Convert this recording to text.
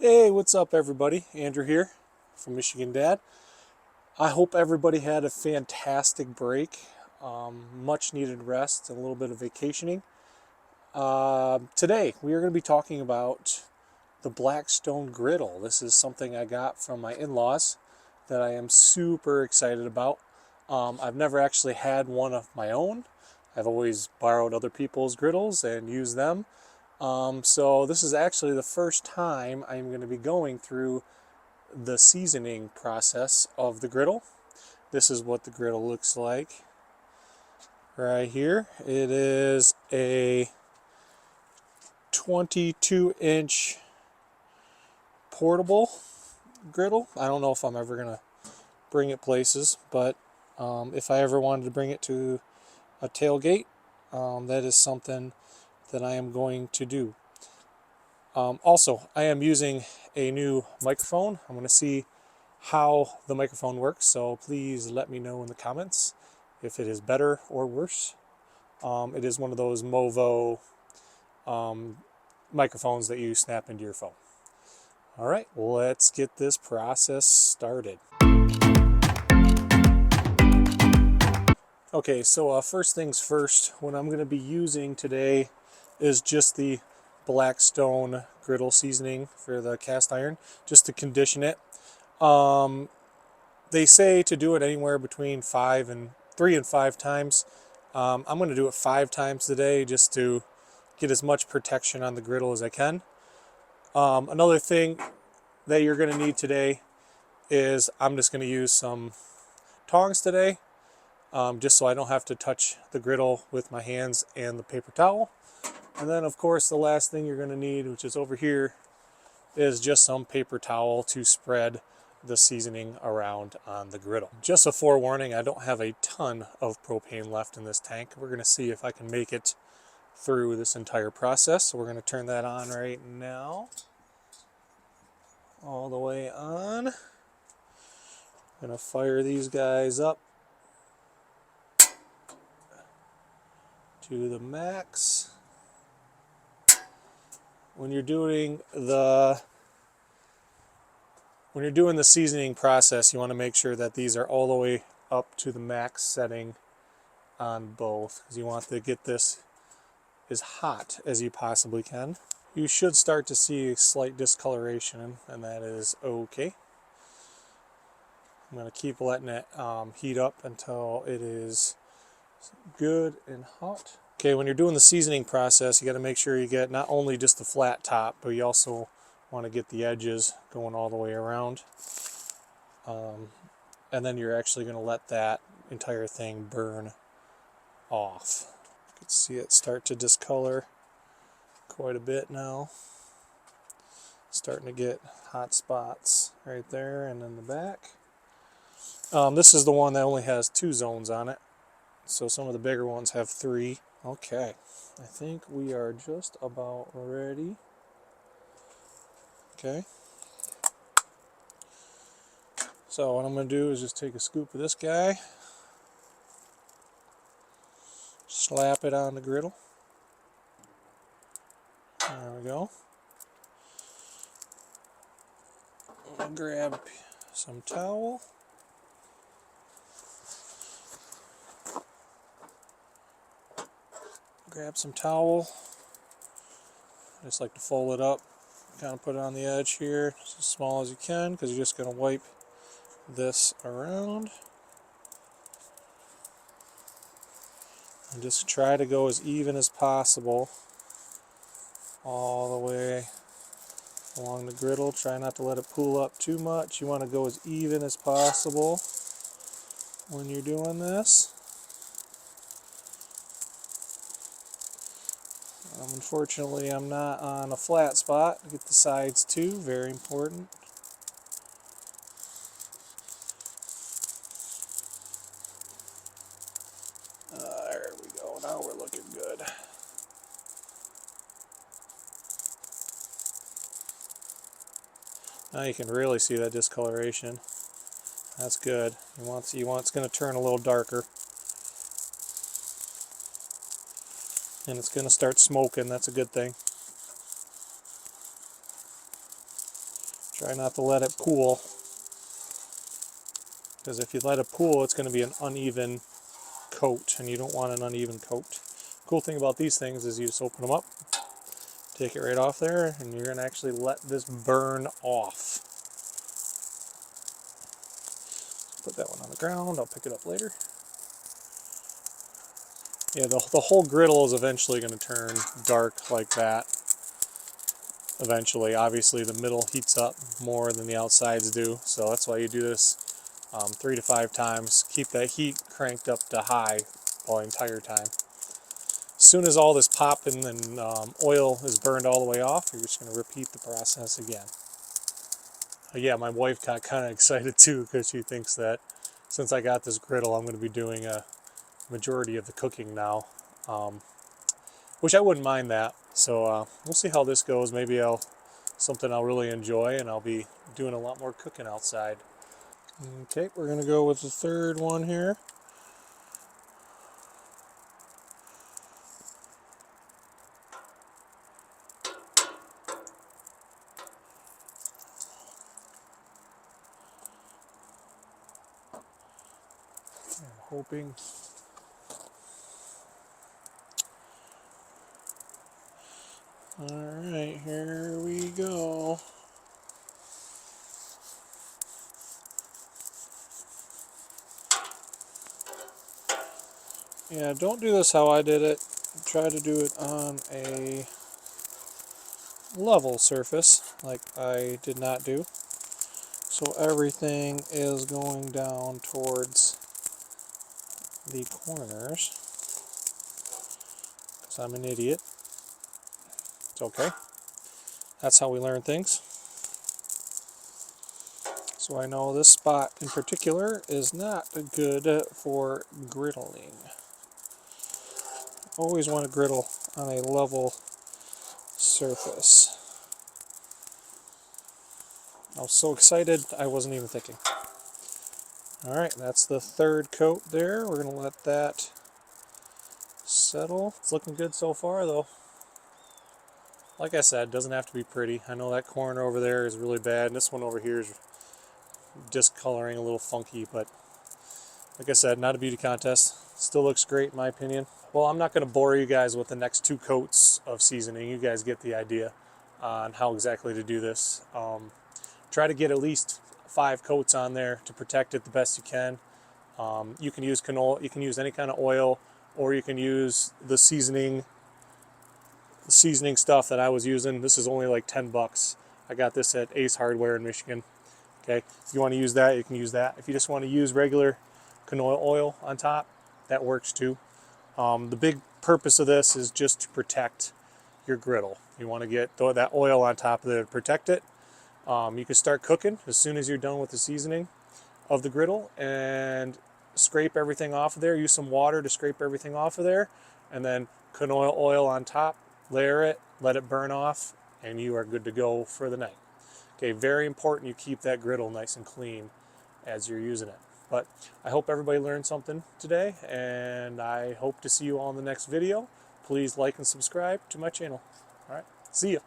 Hey, what's up everybody? Andrew here from Michigan Dad. I hope everybody had a fantastic break, much needed rest, and a little bit of vacationing. Today we are going to be talking about the Blackstone Griddle. This is something I got from my in-laws that I am super excited about. I've never actually had one of my own. I've always borrowed other people's griddles and used them. So this is actually the first time I'm going to be going through the seasoning process of the griddle. This is what the griddle looks like right here. It is a 22-inch portable griddle. I don't know if I'm ever going to bring it places, but if I ever wanted to bring it to a tailgate, that is something that I am going to do. Also, I am using a new microphone. I'm going to see how the microphone works, so please let me know in the comments if it is better or worse. It is one of those Movo microphones that you snap into your phone. All right, let's get this process started. Okay, so first things first, what I'm going to be using today is just the Blackstone griddle seasoning for the cast iron, just to condition it. They say to do it anywhere between 3 and 5 times. I'm going to do it 5 times today just to get as much protection on the griddle as I can. Another thing that you're going to need today is I'm just going to use some tongs today, just so I don't have to touch the griddle with my hands and the paper towel. And then of course the last thing you're going to need, which is over here, is just some paper towel to spread the seasoning around on the griddle. Just a forewarning, I don't have a ton of propane left in this tank. We're going to see if I can make it through this entire process. So we're going to turn that on right now. All the way on. I'm going to fire these guys up to the max. When you're doing the seasoning process, you want to make sure that these are all the way up to the max setting on both, because you want to get this as hot as you possibly can. You should start to see a slight discoloration, and that is okay. I'm going to keep letting it heat up until it is good and hot. Okay, when you're doing the seasoning process, you got to make sure you get not only just the flat top, but you also want to get the edges going all the way around. And then you're actually going to let that entire thing burn off. You can see it start to discolor quite a bit now. Starting to get hot spots right there and in the back. This is the one that only has 2 zones on it, so some of the bigger ones have 3. Okay, I think we are just about ready. Okay, so what I'm going to do is just take a scoop of this guy, slap it on the griddle. There we go. I'll grab some towel. I just like to fold it up, kind of put it on the edge here, just as small as you can, because you're just going to wipe this around. And just try to go as even as possible all the way along the griddle. Try not to let it pool up too much. You want to go as even as possible when you're doing this. Unfortunately, I'm not on a flat spot. Get the sides too, very important. There we go, now we're looking good. Now you can really see that discoloration. That's good. It's going to turn a little darker. And it's going to start smoking. That's a good thing. Try not to let it pool, because if you let it pool, it's going to be an uneven coat, and you don't want an uneven coat. Cool thing about these things is you just open them up, take it right off there, and you're going to actually let this burn off. Put that one on the ground. I'll pick it up later. Yeah, the whole griddle is eventually going to turn dark like that. Eventually, obviously the middle heats up more than the outsides do, so that's why you do this 3 to 5 times. Keep that heat cranked up to high the entire time. As soon as all this popping and oil is burned all the way off, you're just going to repeat the process again. Yeah, my wife got kind of excited too, because she thinks that since I got this griddle, I'm going to be doing a majority of the cooking now, which I wouldn't mind that. So we'll see how this goes. Maybe something I'll really enjoy, and I'll be doing a lot more cooking outside. Okay, we're going to go with the third one here. I'm hoping. Alright, here we go. Yeah, don't do this how I did it. Try to do it on a level surface, like I did not do. So everything is going down towards the corners, because I'm an idiot. It's okay. That's how we learn things. So I know this spot in particular is not good for griddling. Always want to griddle on a level surface. I was so excited I wasn't even thinking. Alright, that's the third coat there. We're going to let that settle. It's looking good so far though. Like I said, it doesn't have to be pretty. I know that corner over there is really bad, and this one over here is discoloring a little funky, but like I said, not a beauty contest. Still looks great in my opinion. Well, I'm not going to bore you guys with the next 2 coats of seasoning. You guys get the idea on how exactly to do this. Try to get at least 5 coats on there to protect it the best you can. You can use canola, you can use any kind of oil, or you can use the seasoning stuff that I was using. This is only like 10 bucks. I got this at Ace Hardware in Michigan. Okay, if you want to use that, you can use that. If you just want to use regular canola oil on top, that works too. The big purpose of this is just to protect your griddle. You want to get that oil on top of it to protect it. You can start cooking as soon as you're done with the seasoning of the griddle, and scrape everything off of there. Use some water to scrape everything off of there, and then canola oil on top, layer it, let it burn off, and you are good to go for the night. Okay, very important you keep that griddle nice and clean as you're using it. But I hope everybody learned something today, and I hope to see you all in the next video. Please like and subscribe to my channel. All right, see ya.